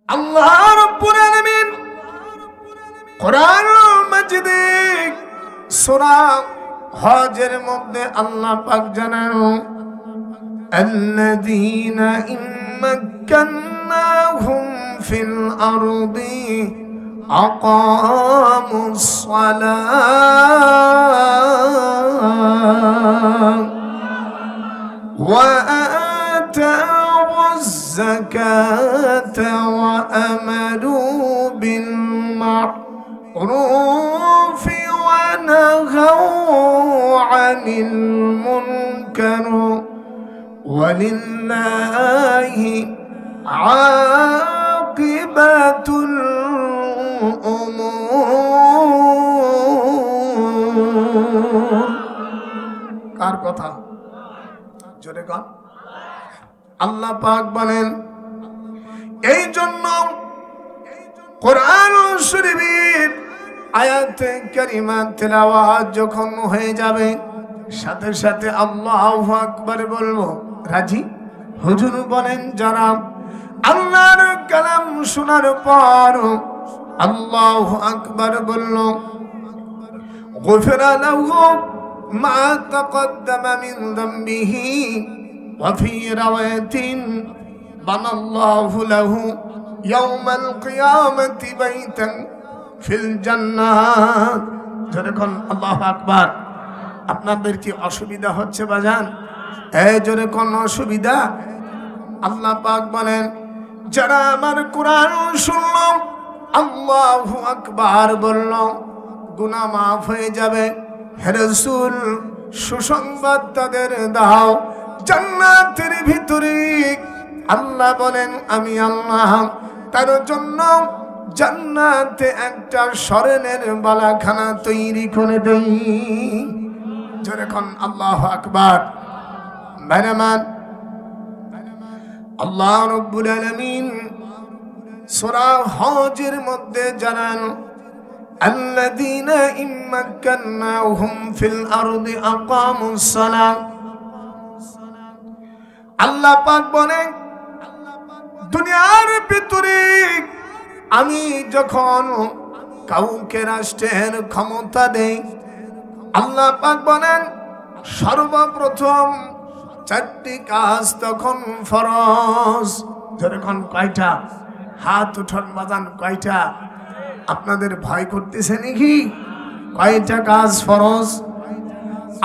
আল্লাহ রাব্বুল আলামিন কোরআন মাজিদে সূরা হজের মধ্যে আল্লাহ পাক জানান আল্লাযীনা ইম্মাক্কান্নাহুম ফিল আরদি আকামুস সালাহ ওয়া আতাউজ যাকাতা ওয়া আমালু বিল মা'রুফ ওয়া নাহাউ আনিল মুনকার ওয়ালিল্লাহি আকিবাতুল উমুর। কার কথা? জোরে কর। আল্লাহ পাক বলেন এই জন্য কোরআন শরীফের আয়াতে কারিমা তেলাওয়াত যখন হয়ে যাবে সাথে সাথে আল্লাহু আকবার বলবো। রাজি? হুজুর বলেন যারা আল্লাহর কালাম শোনার পর আল্লাহু আকবার বলল গুফিরা লাহু মা তাকদ্দামা মিন যামবিহি ওয়া ফি রাওয়ায়াতিন বানাল্লাহু লাহু ইয়াওমাল কিয়ামাতি বাইতান ফিল জান্নাত। যখন আল্লাহু আকবার। আপনাদের কি অসুবিধা হচ্ছে বাজান? এই জোরে কোন অসুবিধা? আল্লাহ পাক বলেন যারা আমার কোরআন শুনল আল্লাহু আকবার বলল গুনাহ মাফ হয়ে যাবে। হে রাসূল সুসংবাদ তাদের দাও জান্নাতের ভিতরে। আল্লাহ বলেন আমি আল্লাহ তার জন্য জান্নাতে একটা স্বর্ণের বালাখানা তৈরি করে দেই। যখন আল্লাহু আকবার। মেহমান আল্লাহ রাব্বুল আলামিন সূরা হজের মধ্যে জানান আল্লাযীনা ইম্মাক্কান্নাহুম ফিল আরদি আকামুস সালাহ। আল্লাহ পাক বলেন দুনিয়ার ভিতরে আমি যখন কাউকে রাষ্ট্রের ক্ষমতা দেই আল্লাহ পাক বলেন সর্বপ্রথম চারটি কাজ তখন ফরজ। যখন কয়টা? হাত উঠান বাজান। কয়টা? আপনাদের ভয় করতেছে নাকি? কয়টা কাজ ফরজ?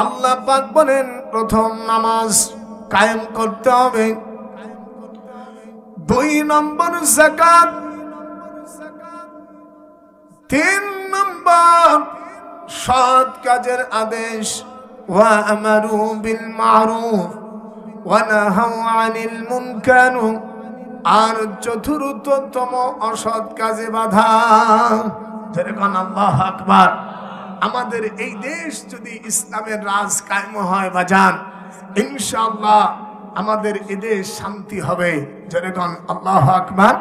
আল্লাহ পাক বলেন প্রথম নামাজ কায়েম করতে হবে, 2 নম্বর যাকাত, 3 নম্বর সৎ কাজের আদেশ ওয়া আমারু বিল মা'রুফ ওয়া নাহাউ আনিল মুনকার, আর চতুর্থতম অসৎ কাজে বাধা। যেরকম আল্লাহু আকবার। আমাদের এই দেশ যদি ইসলামের রাজ কায়েম হয় বাজান ইনশাআল্লাহ আমাদের এই দেশ শান্তি হবে। যেরকম আল্লাহু আকবার।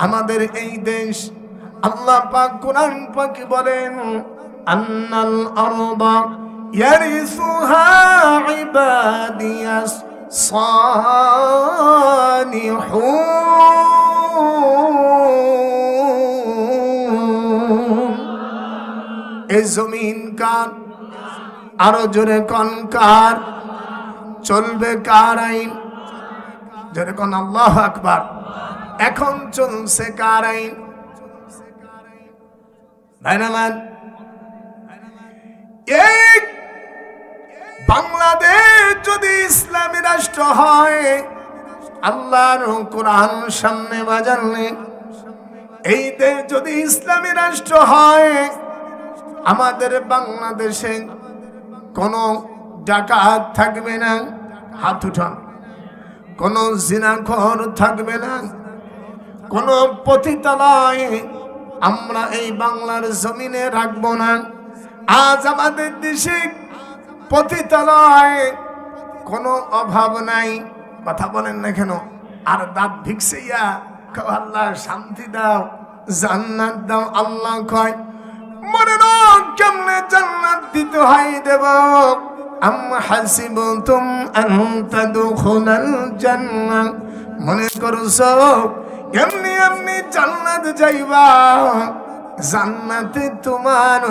আমাদের এই দেশ আল্লাহ পাক কোরআন পাকে বলেন আন্নাল আরদা ইয়ারিসুহা ইবাদিয়াস সালিহুন। এই জমিন কার? আরো জোরে কোন কার? চলবে কার আইন? যেরকম আল্লাহু আকবার। এখন চলছে কার আইন? ভাইরামান এই বাংলাদেশ যদি ইসলামী রাষ্ট্র হয় আল্লাহর কোরআন সামনে বাজালে, এই দেশ যদি ইসলামী রাষ্ট্র হয় আমাদের বাংলাদেশে কোনো ডাকাত থাকবে না। হাত উঠান। কোনো জিনাখোর থাকবে না, কোনো পতিতালয় আমরা এই বাংলার জমিনে রাখবো না। আজ আমাদের দেশে পতিতালয় কোনো অভাব নাই। কথা বলেন না কেন? আর দাঁত ভিক্ষিয়া আল্লাহ শান্তি দাও জান্নাত দাও। আল্লাহ কয় মনে না কেমনে জান্নাত দিতে হয় দেব। আম হাসিবতুম আন তাদখুলাল জান্নাহ, মনে করছো এমনি জান্নাত যাইবা, জান্নাতে তোমার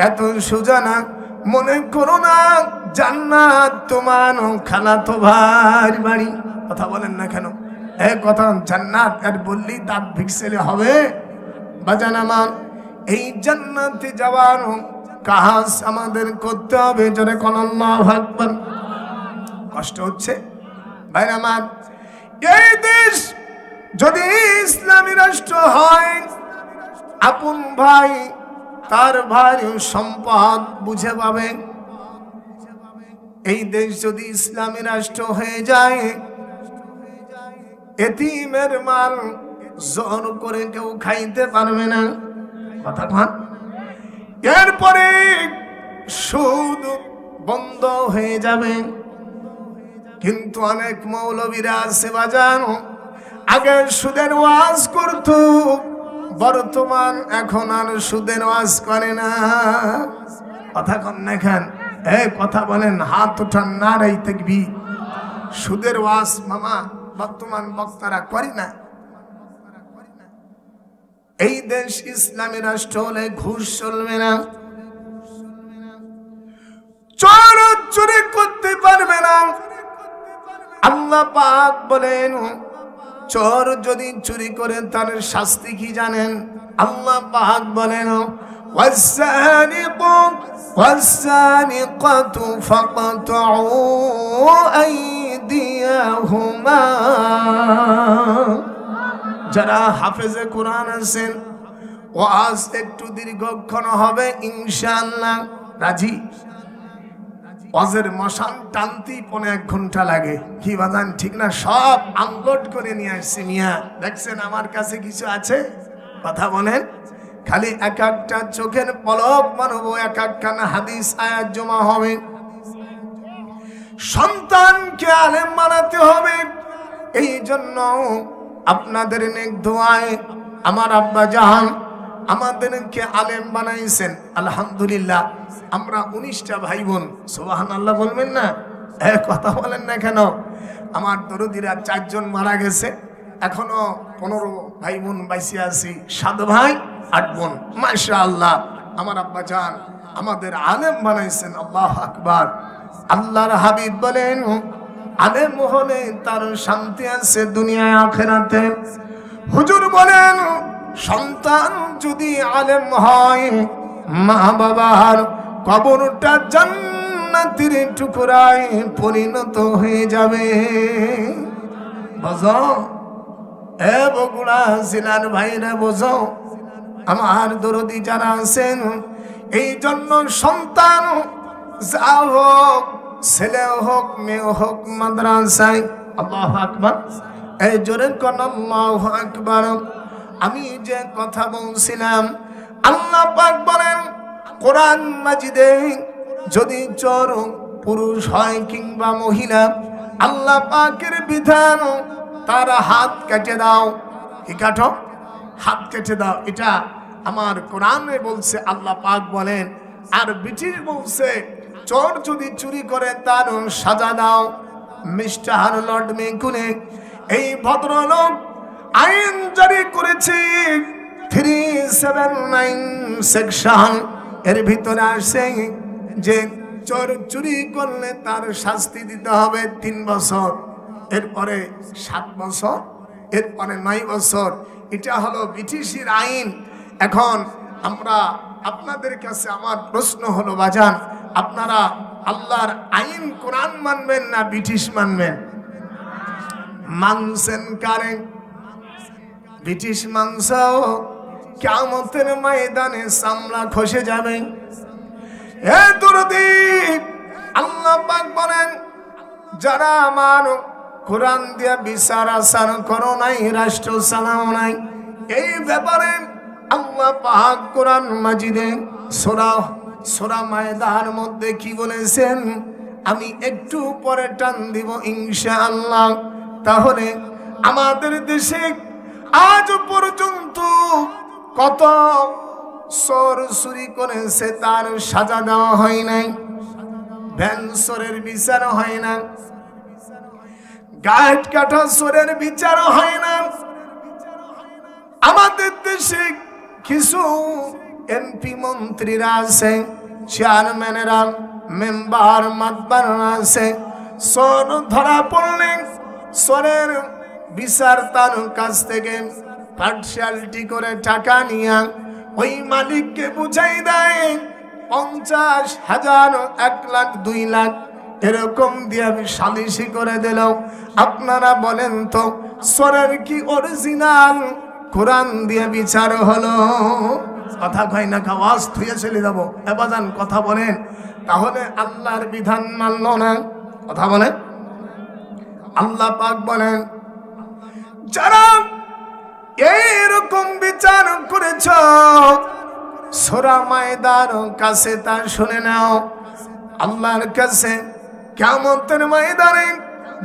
এত সোজা না। মনে করো না জান্নাত তোমার খালাতো ভাইয়ের বাড়ি। কথা বলেন না কেন? কথা জান্নাত আর বললি দাঁত ভিক্সেলে হবে? বাজান আমার, এই জান্নাতে যাওয়ার কাজ আমাদের করতে হবে। জোরে কোন আল্লাহু আকবার। কষ্ট হচ্ছে ভাইরা আমার। এই দেশ যদি ইসলামী রাষ্ট্র হয়, আপন ভাই তার ভাইয়ের সম্পদ বুঝে পাবে। এই দেশ যদি ইসলামী রাষ্ট্র হয়ে যায়, এতিমের মাল জোর করে কেউ খাইতে পারবে না। কথা কন। এরপরে সুদ বন্ধ হয়ে যাবে। কিন্তু অনেক মৌলবীরা আছে বাজান, আগে সুদের ওয়াজ করত, বর্তমান এখন আর সুদের ওয়াজ করে না। কথা কন না খান? কথা বলেন, হাত উঠান, নারাই তাকবীর। সুদের ওয়াজ মামা বর্তমান বক্তারা করে না। এই দেশ ইসলামী রাষ্ট্র হলে ঘুষ চলবে না, চোর চুরি করতে পারবে না। আল্লাহ পাক বলেন, চোর যদি চুরি করে তার শাস্তি কি জানেন? আল্লাহ পাক বলেন, ওয়াসসারিকু ওয়াসসারিকাতু ফাকতাউ আইদিয়াহুমা। যারা হাফেজে কোরআন আছেন, ওয়াজ একটু দীর্ঘক্ষণ হবে ইনশাআল্লাহ। রাজি? ওয়াজের মশান টানতে 1.5 ঘন্টা লাগে। কি বাজান ঠিক না? সব আনলোড করে নিয়ে আসছি মিয়া। দেখছেন আমার কাছে কিছু আছে? কথা বলেন। খালি এক একটা চোখের পলক মানবো, এক একখানা হাদিস আয়াত জমা হবে। সন্তানকে আলেম বানাতে হবে। এই জন্য আপনাদের নেক দোয়ায় আমার আব্বা জাহান আমাদেরকে আলেম বানাইছেন। আলহামদুলিল্লাহ, আমরা 19টা ভাই বোন। সুবহানাল্লাহ বলবেন না? কথা বলেন না কেন? আমার দরদিরা 4 জন মারা গেছে, এখনো 15 ভাই বোন বাইসে আছি। 7 ভাই 8 বোন। মাশাআল্লাহ, আমার আব্বা জান আমাদের আলেম বানাইছেন। আল্লাহু আকবার। আল্লাহর হাবিব বলেন, আলেম হলে তার শান্তি আছে দুনিয়ায় আখিরাতে। হুজুর বলেন, সন্তান যদি আলেম হয়, মা বাবার কবরটা জান্নাতের টুকরায় পরিণত হয়ে যাবে। বুঝো বগুড়া জেলার ভাইরা, বুঝো আমার দরদি যারা আছেন। এই জন্য সন্তান যা হোক, ছেলে হোক মেয়ে হোক, মাদ্রাসায়। আল্লাহু আকবার। এই জোরে কোন আল্লাহু আকবার। আমি যে কথা বলছিলাম, আল্লাহ পাক বলেন কোরআন মাজিদে, যদি চোর পুরুষ হয় কিংবা মহিলা, আল্লাহ পাকের বিধান তার হাত কেটে দাও। কি কাটো? হাত কেটে দাও। এটা আমার কোরআনে বলছে, আল্লাহ পাক বলেন। আর ব্রিটিশ বলছে, চোর যদি চুরি করে তার সাজা দাও। মিস্টার লর্ড মেকুনে এই ভদ্রলোক আইন জারি করেছে 379 সেকশন। এর ভিতরে আসে যে চোর চুরি করলে তার শাস্তি দিতে হবে 3 বছর, এরপরে 7 বছর, এরপরে 9 বছর। এটা হলো ব্রিটিশের আইন। এখন আমরা আপনাদের কাছে আমার প্রশ্ন হলো বাজান, আপনারা আল্লাহর আইন কোরআন মানবেন না ব্রিটিশ মানবেন? মানছেন কারে? ব্রিটিশ মানছ, কিয়ামতের ময়দানে চামড়া খসে যাবে। এ দরদি, আল্লাহ পাক বলেন, যারা আমার কোরআন দিয়া বিচার আচার করো নাই, রাষ্ট্র চালাও নাই, এই ব্যাপারে আল্লাহ পাক কোরআন মাজিদে সূরা মায়দার মধ্যে কি বলেছেন আমি একটু পরে টান দিব ইনশাআল্লাহ। তাহলে আমাদের দেশে আজ পর্যন্ত কত চোর চুরি করেছে তার সাজা দেওয়া হয় নাই, ভ্যান চোরের বিচার হয় না, গাছ কাটা চোরের বিচার হয় না। বাংলাদেশে কিছু এমপি মন্ত্রীরা আছে, চেয়ারম্যানেরা, মেম্বার মাতবাররা আছে, চোর ধরা পড়লে চোরের বিচার তার কাছ থেকে পার্সিয়ালিটি করে টাকা নিয়ে ওই মালিককে বুঝাই দেয় 50,000, 1 লাখ, 2 লাখ এরকম দিয়ে আমি সালিশি করে দিল। আপনারা বলেন তো চোরের কি অরিজিনাল কোরআন দিয়ে বিচার হলো? কথা কয় না, আওয়াজ থুয়ে চলে যাবো। এবাজান কথা বলেন, তাহলে আল্লাহর বিধান মানল না? কথা বলেন। আল্লাহ পাক বলেন, যারা এইরকম বিচার করেছ সূরা মায়দার কাছে তা শুনে নাও। আল্লাহর কাছে কিয়ামতের ময়দানে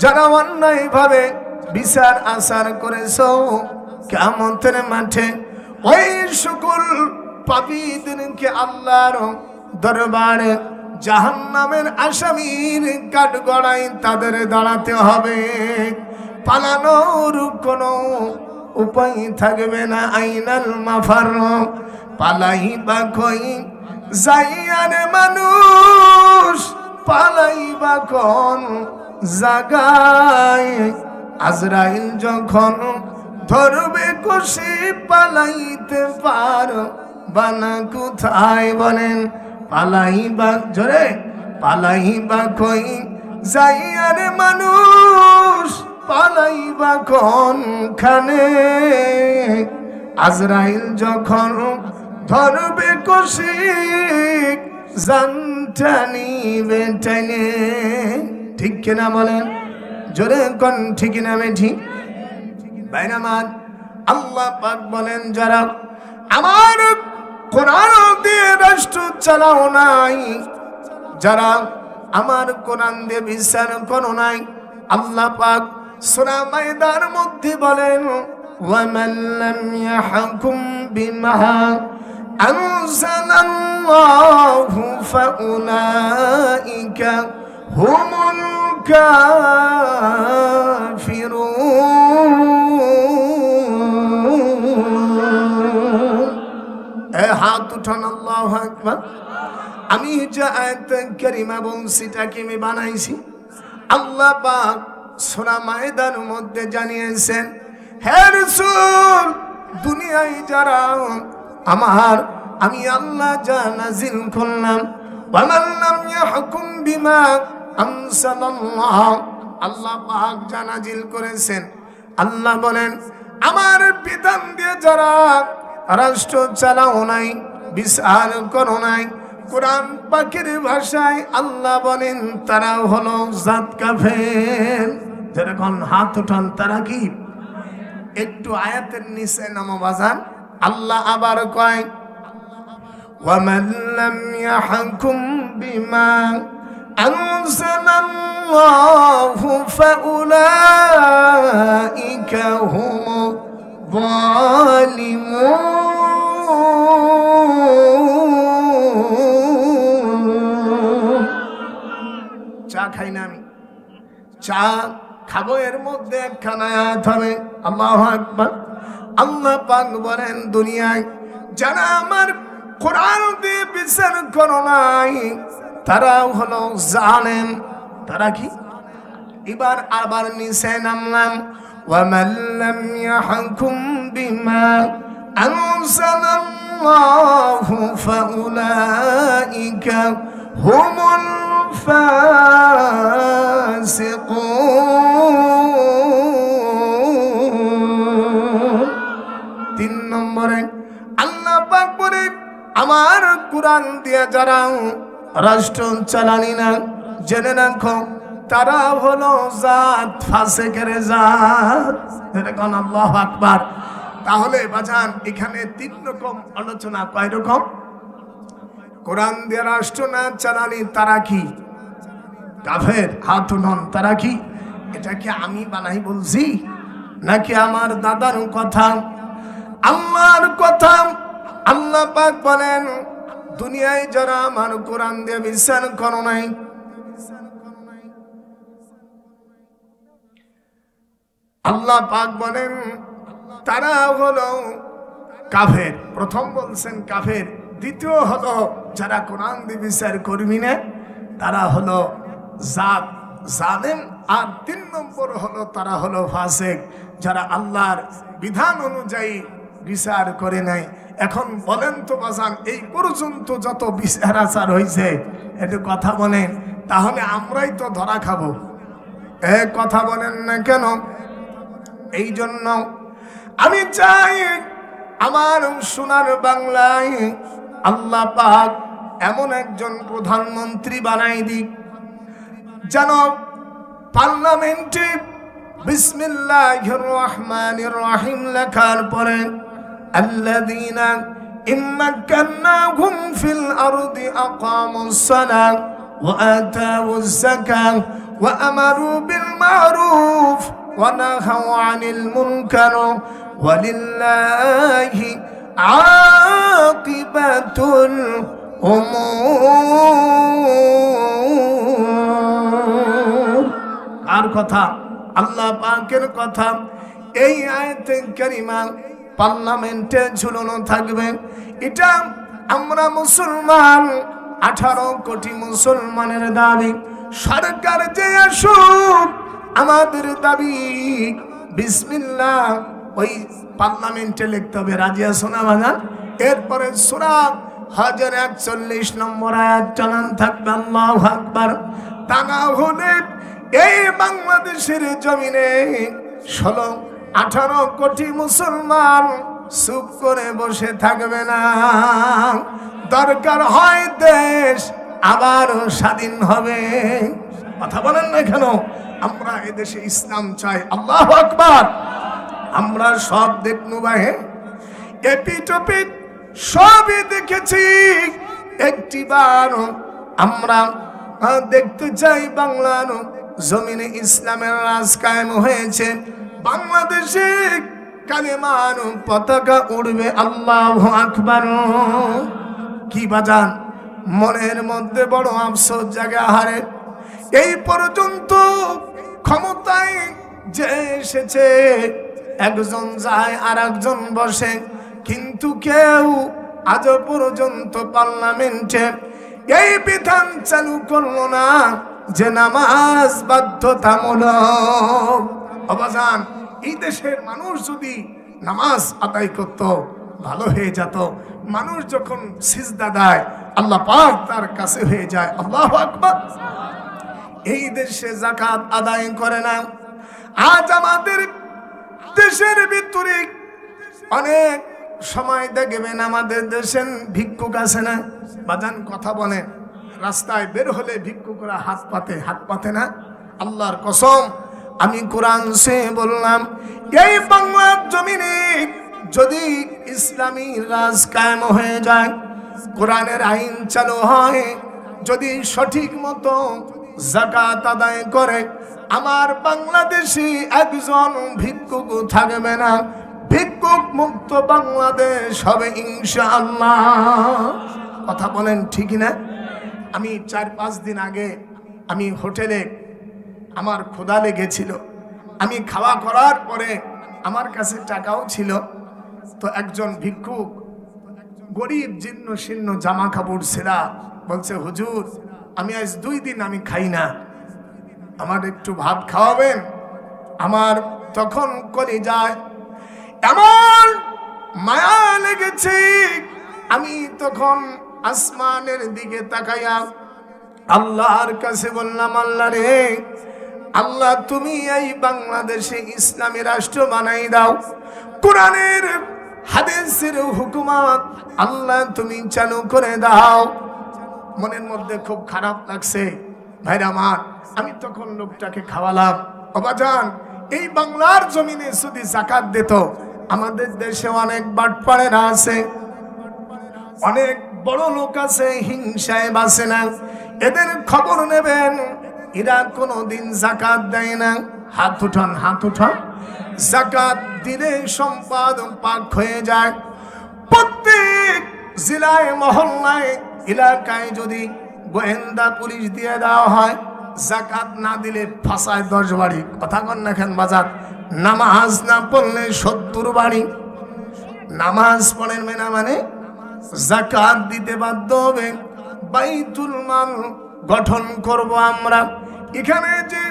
যারা অন্যায় ভাবে বিচার আচার করেছ, কিয়ামতের মাঠে ওই সকল পাপীদেরকে আল্লাহর দরবারে জাহান্নামের আসামির কাঠগড়ায় তাদের দাঁড়াতে হবে। পালানোর কোনো উপায় থাকবে না। আইনাল মাফার, পালাইবা কই যাইয়ার মানুষ, পালাইবা কোন জায়গায়? আজরাইল যখন ধরবে কষি পালাইতে পারো বানা কোথায়? বলেন পালাইবা জোরে, পালাইবা কই যাইয়ার মানুষ, পালাইবা কোনখানে? আজরাইল যখন ধরবে কষি জানটা নিবে টেনে। ঠিক কিনা বলেন? জোরে কোন ঠিক না বেঠি? বাইনামান আল্লাহ পাক বলেন, যারা আমার কোরআন দিয়ে রাষ্ট্র চালাও নাই, যারা আমার কোরআন দিয়ে বিচার করো নাই, আল্লাহ পাক সূরা মায়দার মধ্যে বলেন, ওয়ামান লাম ইয়াহকুম বিমা আনজালাল্লাহু ফাউলাইকা হুমুল কাফিরুন। এ হাত উঠান, আল্লাহু আকবার। আমি যে আয়াত কারিমা বলছি তাকে আমি বানাইছি। আল্লাহ পাক সূরা মায়দার মধ্যে জানিয়েছেন, হে রাসূল, দুনিয়ায় যারা আমি আল্লাহ যা নাযিল করলাম, ওয়ামান লাম ইয়াহকুম বিমা আনজালাল্লাহ, আল্লাহ পাক যা নাযিল করেছেন, আল্লাহ বলেন আমার বিধান দিয়ে যারা রাষ্ট্র চালাও নাই, বিচার করো নাই, কোরআন পাকের ভাষায় আল্লাহ বলেন তারা হলো জাত কাফের। যেরকম হাত উঠান, তারা কি? একটু আয়াতের নিচে নামো বাজান। আল্লাহ আবার কয়, ওয়ামান লাম ইয়াহকুম বিমা আনজালাল্লাহু ফাউলাইকা হুমুয যালিমুন। চা খাই না আমি, চা খাবো, এর মধ্যে একখানা আয়াত হবে। আল্লাহু আকবার। আল্লাহ পাক বলেন, দুনিয়ায় যারা আমার কোরআন দিয়ে বিচার করো নাই তারা হলো জালেম। তারা কি? এবার আবার নিচে নামলাম, ওয়ামান লাম ইয়াহকুম বিমা আনজালাল্লাহু ফাউলাইকা হুমুল ফাসিকুন। 3 নম্বরে আল্লাহ পাক বলে, আমার কোরআন দিয়ে যারা রাষ্ট্র চালানি না, জেনে রাখো তারা হলো জাত ফাসিকের জাত। এরকম আল্লাহু আকবার। তাহলে বাজান এখানে 3 রকম আলোচনা। কয় রকম? কোরআন দিয়ে রাষ্ট্র না চালানি তারা কি? কাফের। হাত উঠান, তারা কি? এটা কি আমি বানাই বলছি নাকি আমার দাদার কথা? আল্লাহর কথা। আল্লাহ পাক বলেন, দুনিয়ায় যারা আমার কোরআন দিয়ে বিচার করো নাই, আল্লাহ পাক বলেন তারা হলো কাফের। প্রথম বলছেন কাফের, দ্বিতীয় হলো যারা কোরআন দিয়ে বিচার করবি না তারা হলো জালেম, আর 3 নম্বর হলো তারা হলো ফাসিক, যারা আল্লাহর বিধান অনুযায়ী বিচার করে নাই। এখন বলেন তো বাজান, এই পর্যন্ত যত বিচার আচার হয়েছে একটু কথা বলেন, তাহলে আমরাই তো ধরা খাবো। কথা বলেন না কেন? এই জন্য আমি চাই আমার সোনার বাংলায় আল্লাহ পাক এমন একজন প্রধানমন্ত্রী বানাই দিক যেন পার্লামেন্টে বিসমিল্লাহির রহমানির রহিম লেখার পরে আল্লাযীনা ইম্মাক্কান্নাহুম ফিল আরদি আকামুস সালাহ ওয়া আতাউয যাকাহ ওয়া আমারু বিল মা'রুফ ওয়া নাহাউ আনিল মুনকার ওয়ালিল্লাহি আকিবাতুল উমুর। আর কথা আল্লাহ পাকের কথা। এই আয়াতে কারিমা পার্লামেন্টে ঝুলানো থাকবে। এটা আমরা মুসলমান 18 কোটি মুসলমানের দাবি। সরকার যে আসুক, আমাদের দাবি বিসমিল্লাহ ওই পার্লামেন্টে লিখতে হবে। রাজি আছো না বাজান? এরপরে সূরা হজের 41 নম্বর আয়াত চালান থাকবে, আল্লাহু আকবার। তা না হলে এই বাংলাদেশের জমিনে 18 কোটি মুসলমান চুপ করে বসে থাকবে না। দরকার হয় দেশ আবার স্বাধীন হবে। কথা বলেন না কেন? আমরা এদেশে ইসলাম চাই। আল্লাহু আকবার। আমরা সব দেখনু ভাই, এপিটোপিট সবই দেখেছি। একটিবার আমরা দেখতে চাই বাংলার জমিনে ইসলামের রাজ কায়েম হয়েছে। বাংলাদেশে কালেমার পতাকা উড়বে। আল্লাহু আকবার। কি বাজান, মনের মধ্যে বড় আফসোস জাগে। হারে এই পর্যন্ত ক্ষমতায় যে এসেছে, একজন যায় আর একজন বসে, কিন্তু কেউ আজ পর্যন্ত পার্লামেন্টে এই বিধান চালু করলো না যে নামাজ বাধ্যতামূলক। অবজান, এই দেশের মানুষ যদি নামাজ আদায় করত ভালো হয়ে যেত। মানুষ যখন সিজদা দেয় আল্লাহ পাক তার কাছে হয়ে যায়। আল্লাহু আকবার। এই দেশে যাকাত আদায় করে না। আজ আমাদের দেশের ভিতরে অনেক সময় দেখবেন আমাদের দেশের ভিক্ষুক আছে না বাজান? কথা বলে রাস্তায় বের হলে ভিক্ষুকরা হাত পাতে না। আল্লাহর কসম, আমি কোরআন সে বললাম, এই বাংলার জমিনে যদি ইসলামী রাজ কায়েম হয়ে যায়, কোরআনের আইন চালু হয়, যদি সঠিক মতো যাকাত আদায় করে, আমার বাংলাদেশে একজন ভিক্ষুক থাকবে না। ভিক্ষুক মুক্ত বাংলাদেশ হবে ইনশাআল্লাহ। কথা বলেন ঠিক না? আমি 4-5 দিন আগে আমি হোটেলে, আমার ক্ষুধা লেগেছিল। আমি খাওয়া করার পরে আমার কাছে টাকাও ছিল। তো একজন ভিক্ষুক, গরিব জীর্ণ শীর্ণ জামা কাপড় ছেঁড়া, বলছে, হুজুর আমি আজ 2 দিন আমি খাই না, আমার একটু ভাত খাওয়াবেন? আমার তখন কলিজায় এমন মায়া লেগেছে, আমি তখন আসমানের দিকে তাকাইয়া আল্লাহর কাছে বললাম, আল্লাহ রে, আল্লাহ তুমি এই বাংলাদেশে ইসলামী রাষ্ট্র বানাই দাও। কোরআনের হাদিসের হুকুমত আল্লাহ তুমি চালু করে দাও। মনের মধ্যে খুব খারাপ লাগছে ভাইরা আমার। আমি তখন লোকটাকে খাওয়ালাম। বাবাজান, এই বাংলার জমিনে যদি যাকাত দিত, আমাদের দেশে অনেক বাটপাড়েরা আছে, অনেক বড় লোক আছে, হিংসায় বাঁচে না। এদের খবর নেবেন, এরা কোনোদিন যাকাত দেয় না। হাত উঠান, হাত উঠান। যাকাত দিলে সম্পদ পাক হয়ে যায়। প্রত্যেক জেলায়, মহল্লায়, এলাকায় যদি গোয়েন্দা পুলিশ দিয়ে দেওয়া হয়, যাকাত না দিলে ফাঁসায় 10 বাড়ি। কথা কন না কেন বাজার? নামাজ না পড়লে 70 বাড়ি, নামাজ পড়েন না মানে যাকাত দিতে বাধ্য হবে। বাইতুল মাল গঠন করব আমরা। এখানে যে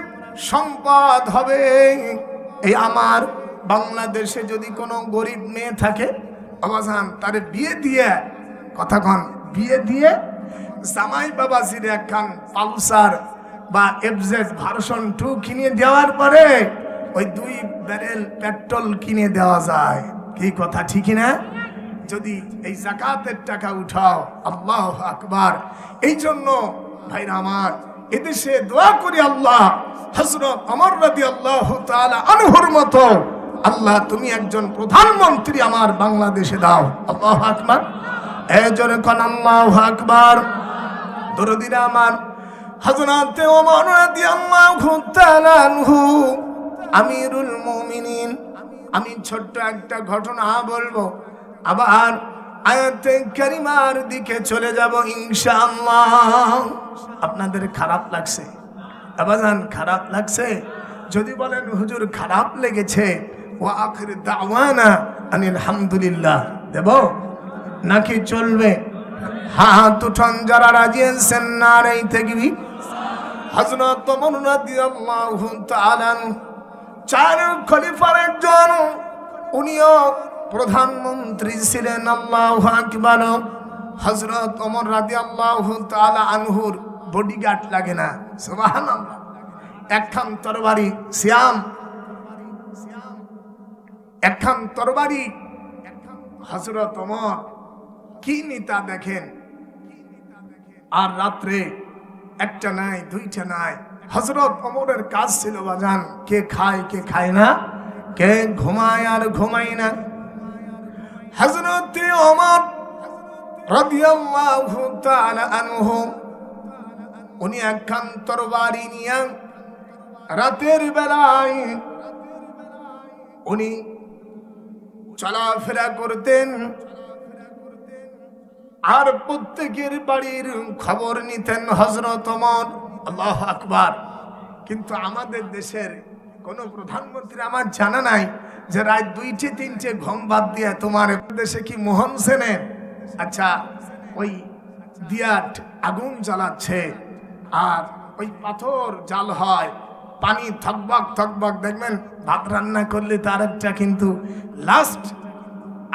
সম্পদ হবে, এই আমার বাংলাদেশে যদি কোনো গরিব মেয়ে থাকে অবসান তারে বিয়ে দিয়ে, কথাক্ষণ বিয়ে দিয়ে জামাই বাবাজির একখান পালসার বা এফজেড ভার্সন 2 কিনে দেওয়ার পরে ওই 2 ব্যারেল পেট্রোল কিনে দেওয়া যায়। কি কথা ঠিক না? যদি এই যাকাতের টাকা উঠাও, আল্লাহু আকবার। এই জন্য ভাইরা আমার, এদেশে দোয়া করি আল্লাহ হযরত ওমর রাদিয়াল্লাহু তাআলা আনহুর মতো আল্লাহ তুমি একজন প্রধানমন্ত্রী আমার বাংলাদেশে দাও। আল্লাহু আকবার। এই জন্য কোন আল্লাহু আকবার। দরদিরা আমার, হযরত ওমর রাদিয়াল্লাহু তাআলা আনহু আমিরুল মুমিনিন। আমি ছোট্ট একটা ঘটনা বলবো, আবার আয়াতে কারিমার দিকে চলে যাব ইনশাআল্লাহ। আপনাদের খারাপ লাগছে? আবাজান খারাপ লাগছে? যদি বলেন হুজুর খারাপ লেগেছে, ওয়া আখির দাওয়ানা আনিল হামদুলিল্লাহ দেব নাকি চলবে? হাত উঠান যারা রাজি আছেন, নারে তাকবীর। হযরত ওমর রাদিয়াল্লাহু তাআলা 4 খলিফার একজন, উনিও প্রধানমন্ত্রী ছিলেন। আল্লাহু আকবার। হযরত ওমর রাদিয়াল্লাহু তাআলা আনহুর বডিগার্ড লাগে না, সুবহানাল্লাহ। একখান তরবারি সিয়াম, একখান তরবারি। হযরত ওমর কি নিতা দেখেন। আর রাত্রে একটা নাই, দুইটা নাই। হযরত ওমরের কাজ ছিল বাজান, কে খায় কে খায় না, কে ঘুমায় আর ঘুমায় না। হযরত ওমর রাদিয়াল্লাহু তাআলা আনহু উনি একখান তরবারি নিয়ে রাতের বেলায় উনি চলাফেরা করতেন আর প্রত্যেকের বাড়ির খবর নিতেন হযরত ওমর। আল্লাহু আকবার। কিন্তু আমাদের দেশের কোন প্রধানমন্ত্রী আমার জানা নাই যে রাত 2টে 3টে ঘুম বাদ দিয়ে তোমার দেশে কি মোহন সেনের আচ্ছা ওই দিয়াট আগুন জ্বালাচ্ছে আর ওই পাথর জাল হয়, পানি থকবক থকবক, দেখবেন ভাত রান্না করলে তার একটা কিন্তু লাস্ট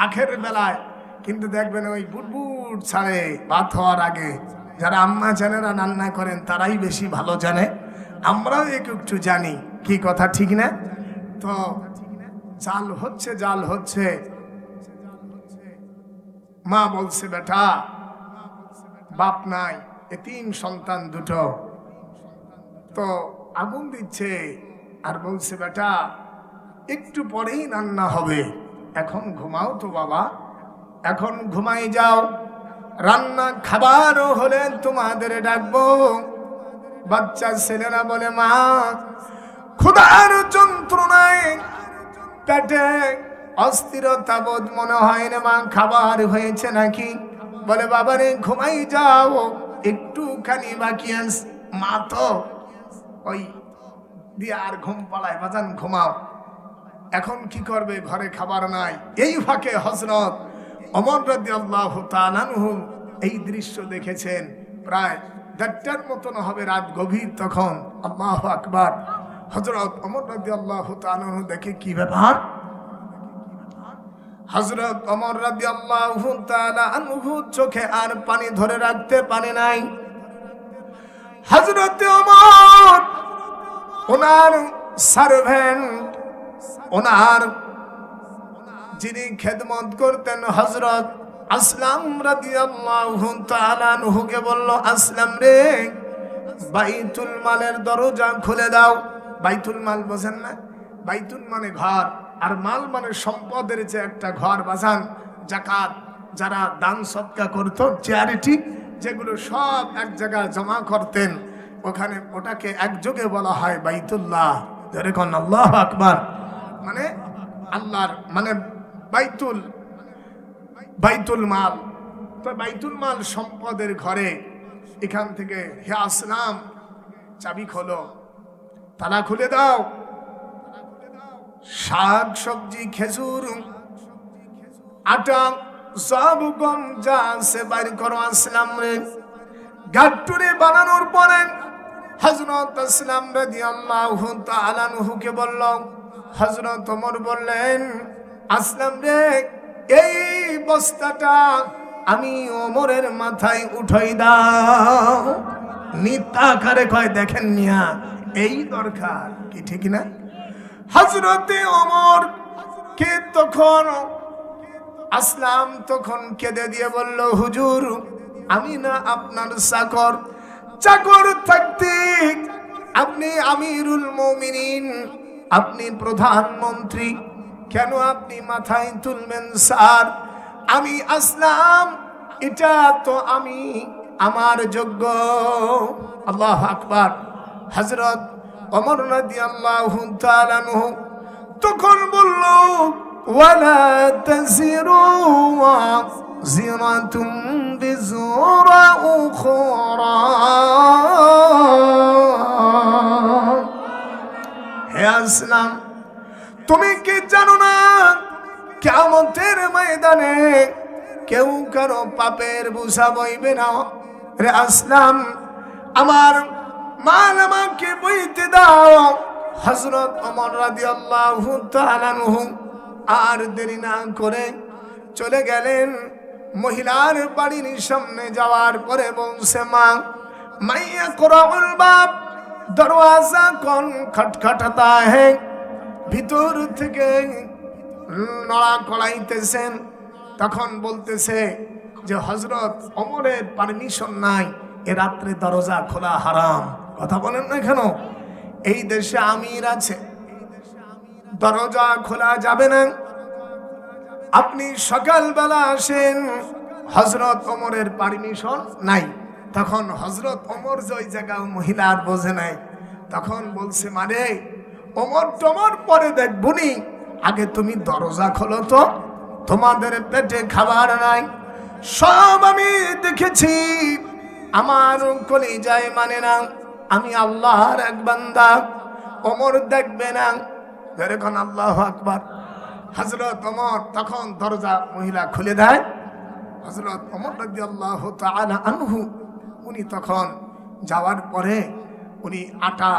আখের বেলায় কিন্তু দেখবেন ওই বুটবুট ছাড়ে ভাত হওয়ার আগে। যারা আম্মা জানেরা রান্না করেন তারাই বেশি ভালো জানে, আমরাও একটু জানি। কি কথা ঠিক না? তো জাল হচ্ছে, জাল হচ্ছে। মা বলছে বেটা বাপ নাই, এতিম সন্তান দুটো, তো আগুন দিচ্ছে আর বলছে বেটা একটু পরেই রান্না হবে, এখন ঘুমাও তো বাবা, এখন ঘুমাই যাও, রান্না খাবার হলে তোমাদের ডাকবো। বাচ্চা ছেলেরা বলে মা ক্ষুধার যন্ত্রণায় পেটে অস্থিরতা বোধ মনে হয় না মা, খাবার হয়েছে নাকি? বলে বাবারে ঘুমাই যাও, একটুখানি বাকি আছে। মা তো ওই দিয়ে আর ঘুম পালায়, বাজান ঘুমাও। এখন কি করবে, ঘরে খাবার নাই। এই ফাঁকে হযরত ওমর রাদিয়াল্লাহু তাআলা আনহু এই দৃশ্য দেখেছেন। প্রায় 1:30টার মতন হবে, রাত গভীর তখন। আল্লাহু আকবার। হযরত ওমর রাদিয়াল্লাহু তাআলা আনহু দেখে কি ব্যাপার। হযরত ওমর রাদিয়াল্লাহু তাআলা আনহু চোখে আর পানি ধরে রাখতে পারে নাই। হযরত ওমর ওনার সার্ভেন্ট, ওনার যিনি খেদমত করতেন হযরত আসলাম রাদিয়াল্লাহু তাআলা আনহুকে বলল, আসলাম রে বাইতুল মালের দরজা খুলে দাও। বাইতুল মাল বোঝেন না? বাইতুল মানে ঘর, আর মাল মানে সম্পদের যে একটা ঘর বাজান। যাকাত যারা দান সদকা করতো, চ্যারিটি যেগুলো সব এক জায়গায় জমা করতেন, ওখানে ওটাকে একযোগে বলা হয় বাইতুল্লাহ। যেরকম আল্লাহু আকবার, মানে আল্লাহর মানে বাইতুল মাল। তো বাইতুল মাল সম্পদের ঘরে। এখান থেকে হে আসলাম চাবি খোলো, তালা খুলে দাও। শাক সবজি খেজুর আটা সব গম যা আছে বাইর করো আসলাম রে। গাট্টুরে বানানোর পরে হযরত আসলাম রাদিয়াল্লাহু তাআলা আনহুকে বলল, হযরত ওমর বললেন, আসলাম রে এই বস্তাটা আমি ওমরের মাথায় উঠাই দাও। নিতাকারে কয়, দেখেন মিয়া এই দরকার কি, ঠিক না? হযরতে ওমর কে তখন আসলাম তখন কেঁদে দিয়ে বলল, হুজুর আমি না আপনার চাকর, চাকর থাকতে আপনি আমিরুল মুমিনিন, আপনি প্রধানমন্ত্রী, কেন আপনি মাথায় তুলবেন স্যার? আমি আসলাম, এটা তো আমি আমার যোগ্য। আল্লাহু আকবার। হযরত ওমর রাদিয়াল্লাহু তাআলা আনহু তখন বলল, ওয়ালা তাজিরু ওয়াজিরাতুম বিজুরা উখরা। হে আসলাম, তুমি কি জানো না কিয়ামতের ময়দানে কেউ কারো পাপের বোঝা বইবে না? রে আসলাম, আমার মাল আমাকে বইতে দাও। হযরত ওমর রাদিয়াল্লাহু তাআলা আনহু আর দেরি না করে চলে গেলেন মহিলার বাড়ির সামনে। যাওয়ার পরে বলছে, মা মাইয়া কুরাউল বাব, দরওয়াজা কোন খটখটাতা হে। ভিতর থেকে নড়া কড়াইতেছেন। তখন বলতেছে যে হযরত ওমরের পারমিশন নাই, এ রাত্রে দরজা খোলা হারাম। কথা বলেন না কেন? এই দেশে আমির আছে, দরজা খোলা যাবে না। আপনি সকালবেলা আসেন, হযরত ওমরের পারমিশন নাই। তখন হযরত ওমর যে জায়গায় মহিলার বোঝে নাই, তখন বলছে, মানে ওমর টমর পরে দেখবনি, আগে তুমি দরজা খোলো তো, তোমাদের পেটে খাবার নাই। সব আমি দেখেছি, আমার কলিজায় মানে না, আমি আল্লাহর এক বান্দা। ওমর দেখবে না, এরকম আল্লাহু আকবার। হযরত ওমর তখন দরজা মহিলা খুলে দেয়। হযরত ওমর রাদিয়াল্লাহু তাআলা আনহু উনি তখন যাওয়ার পরে উনি আটা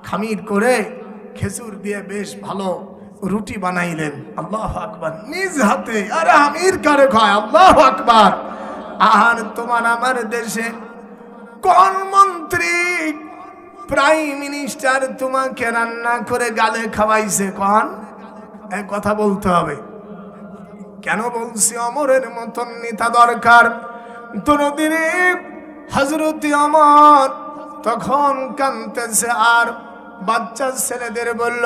খামির করে খেজুর দিয়ে বেশ ভালো রুটি বানাইলেন। আল্লাহু আকবার, নিজ হাতে। আরে আমির কারে কয়? আল্লাহু আকবার। আর তোমার আমার দেশে কোন মন্ত্রী প্রাইম মিনিস্টার তোমাকে রান্না করে গালে খাওয়াইছে? কোন? এক কথা বলতে হবে। কেন বলছি? ওমরের মতন নেতা দরকার। দরদিরে হযরত ওমর তখন কাঁদতেছে আর বাচ্চা ছেলেদের বলল,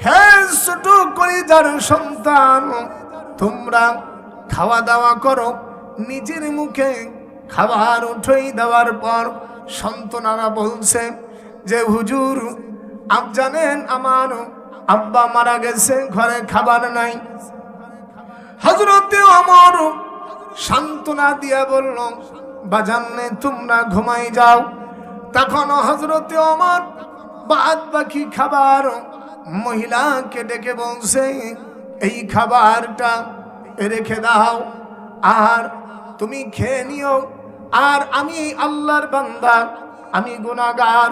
হে ছোট কলিজার সন্তান, তোমরা খাওয়া দাওয়া করো। নিজের মুখে খাবার উঠাই দেওয়ার পর সন্তানরা বলছে যে হুজুর, আপ জানেন আমার আব্বা মারা গেছে, ঘরে খাবার নাই। হযরতে ওমর সান্ত্বনা দিয়া বলল, বাজানে তোমরা ঘুমাই যাও। তখন হযরতে ওমর বাদ বাকি খাবার মহিলাকে ডেকে বলছে, এই খাবারটা রেখে দাও আর তুমি খেয়ে নিও। আর আমি আল্লাহর বান্দা, আমি গুনাহগার,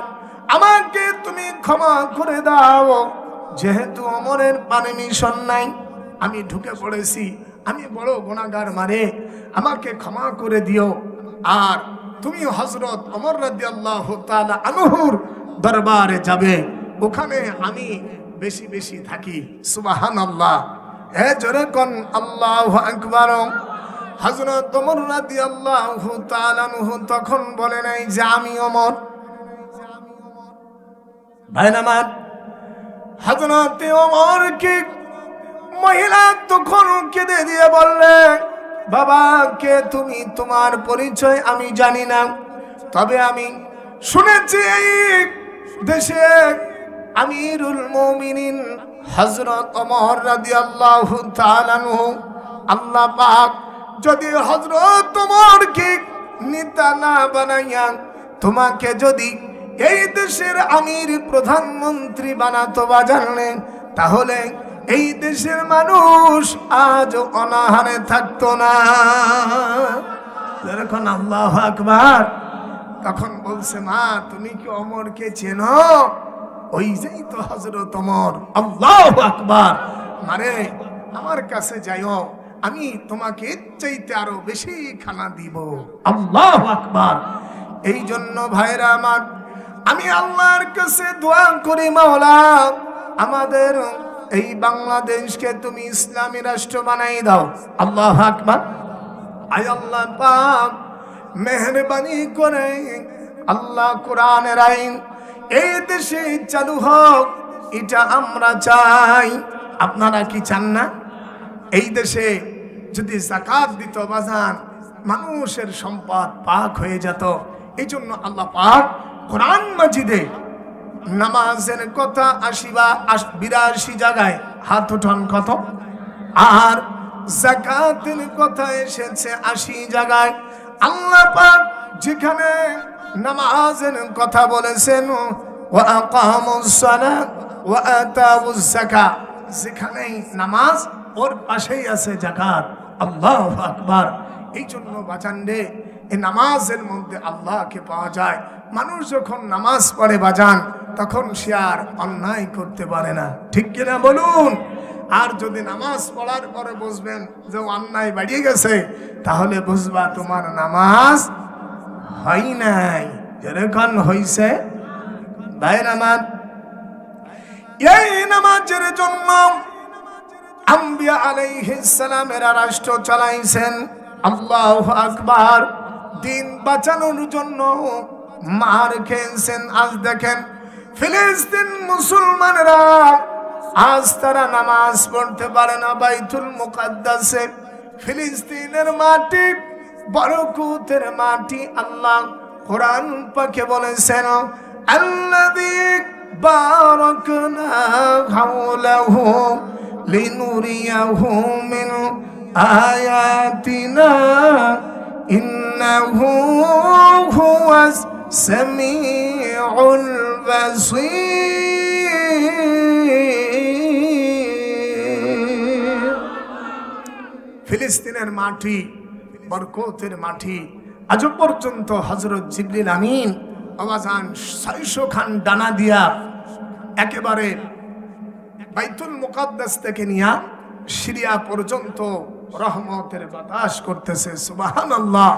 আমাকে তুমি ক্ষমা করে দাও। যেহেতু ওমরের পারমিশন নাই, আমি ঢুকে পড়েছি, আমি বড় গুনাহগার, মারে আমাকে ক্ষমা করে দিও। আর তুমি হযরত ওমর রাদিয়াল্লাহু তাআলা আনহুর দরবারে যাবে, ওখানে আমি বেশি বেশি থাকি। সুবহানাল্লাহ। এ জোরে কোন আল্লাহু আকবার। হযরত ওমর রাদিয়াল্লাহু তাআলা আনহু তখন বলে নাই যে আমি ওমর। ভাইনামার হযরত ওমর কি মহিলা তখন কেঁদে দিয়ে বললে, বাবা কে তুমি? তোমার পরিচয় আমি জানি না, তবে আমি শুনেছি এই দেশে আমিরুল মুমিনিন হযরত ওমর রাদিয়াল্লাহু তাআলা আনহু, আল্লাহ পাক যদি হযরত ওমরকে নেতা না বানাইয়া তোমাকে যদি এই দেশের আমির প্রধানমন্ত্রী বানাতো বাজানে, তাহলে এই দেশের মানুষ আজ অনাহারে থাকতো না। যখন আল্লাহু আকবার, তখন বলছে মা তুমি কি ওমরকে চেনো? ওই যেই তো হযরত ওমর। আল্লাহু আকবার। মারে আমার কাছে যাইও, আমি তোমাকে চাইতে আরো বেশি খানা দিব। আল্লাহু আকবার। এই জন্য ভাইরা আমার, আমি আল্লাহর কাছে দোয়া করি মাওলা আমাদের এই বাংলাদেশকে তুমি ইসলামী রাষ্ট্র বানাই দাও। আল্লাহু আকবার। আয় আল্লাহ পাক মেহেরবানি করে আল্লাহ কোরআনের আইন এই দেশে চালু হোক, এটা আমরা চাই। আপনারা কি চান না? এই দেশে যদি যাকাত দিত বাজান, মানুষের সম্পদ পাক হয়ে যেত। এই জন্য আল্লাহ পাক কোরআন মাজিদে নামাজের কথা 82 জায়গায় হাত উঠান কত, আর যাকাতের কথা এসেছে 80 জায়গায়। আল্লাহ পাক যেখানে নামাজের কথা বলেছেন ওয়া আকামুস সালাত ওয়া আতাউজ যাকাত, যেখানেই নামাজ ওর পাশেই আছে যাকাত। আল্লাহু আকবার। এই জন্য বাজান রে, এই নামাজের মধ্যে আল্লাহকে পাওয়া যায়। মানুষ যখন নামাজ পড়ে বাজান, তখন সে আর অন্যায় করতে পারে না। ঠিক কিনা বলুন? আর যদি নামাজ পড়ার পরে বুঝবেন যে অন্যায় বাড়িয়ে গেছে, তাহলে বুঝবা তোমার নামাজ হয় নাই, যেরকম হইছে। ভাইরা আমার, এই নামাজের জন্য আম্বিয়া আলাইহিস সালামেরা রাষ্ট্র চালাইছেন। আল্লাহু আকবার। দিন বাঁচানোর জন্য মার খেয়েছেন। আজ দেখেন ফিলিস্তিন মুসলমানরা আজ তারা নামাজ পড়তে পারে না বাইতুল মুকাদ্দাসে। ফিলিস্তিনের মাটি বরকতের মাটি। আল্লাহ কোরআন পাকে বলেছেন আল্লাযী বারাকনা হাওলাহু লিনুরিয়াহু মিন আয়াতিনা ইন্নাহু হুয়াস সামিউল বাসীর। ফিলিস্তিনের মাটি বরকতের মাটি। আজ পর্যন্ত হযরত জিবরিল আমিন আওয়াজান 600 খান ডানা দিয়া একেবারে বাইতুল মুকাদ্দাস থেকে নিয়া সিরিয়া পর্যন্ত রহমতের বাতাস করতেছে। সুবহানাল্লাহ।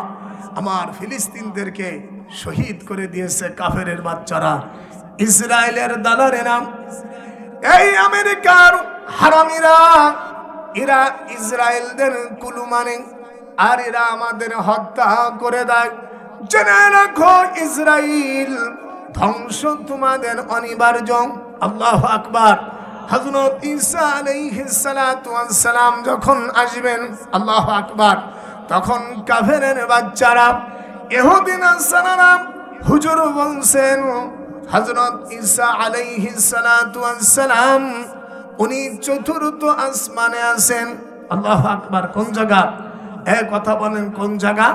আমার ফিলিস্তিনদেরকে শহীদ করে দিয়েছে কাফেরের বাচ্চারা, ইসরায়েলের দালালেরা, এই আমেরিকার হারামিরা। এরা ইসরায়েলদের কুলু মানে, আর এরা আমাদের হত্যা করে দেয়। জেনে রাখো ইসরায়েল ধ্বংস তোমাদের অনিবার্য। আল্লাহু আকবার। হযরত ঈসা আলাইহিস সালাতু ওয়াস সালাম যখন আসবেন, আল্লাহু আকবার, তখন কাফেরের বাচ্চারা ইহুদি নাসারারা হুজুর বলছেন হযরত ঈসা আলাইহিস সালাতু ওয়াস সালাম উনি চতুর্থ আসমানে আছেন। আল্লাহু আকবার। কোন জায়গা? এক কথা বলেন, কোন জায়গা?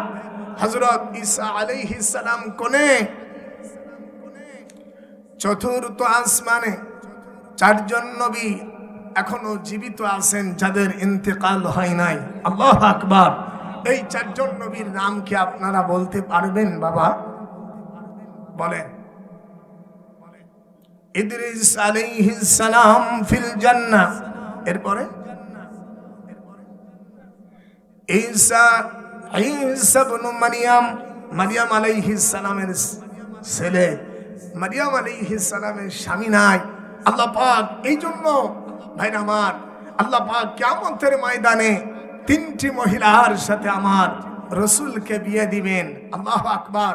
হযরত ঈসা আলাইহিস সালাম কোনে? চতুর্থ আসমানে। 4 জন নবী এখনো জীবিত আছেন, যাদের ইন্তেকাল হয় নাই। আল্লাহু আকবার। এই 4 জন নবীর নাম কি আপনারা বলতে পারবেন বাবা? বলেন। ইদ্রিস আলাইহিস সালাম ফিল জান্নাহ, এরপরে ঈসা ইবনে মারইয়াম, মারইয়াম আলাইহিস সালামের ছেলে, মারইয়াম আলাইহিস সালামের স্বামী নাই। আল্লাহ পাক এই জন্য ভাইরা আমার, আল্লাহ পাক কিয়ামতের ময়দানে 3টি মহিলার সাথে আমার রাসূলকে বিয়ে দিবেন। আল্লাহু আকবার।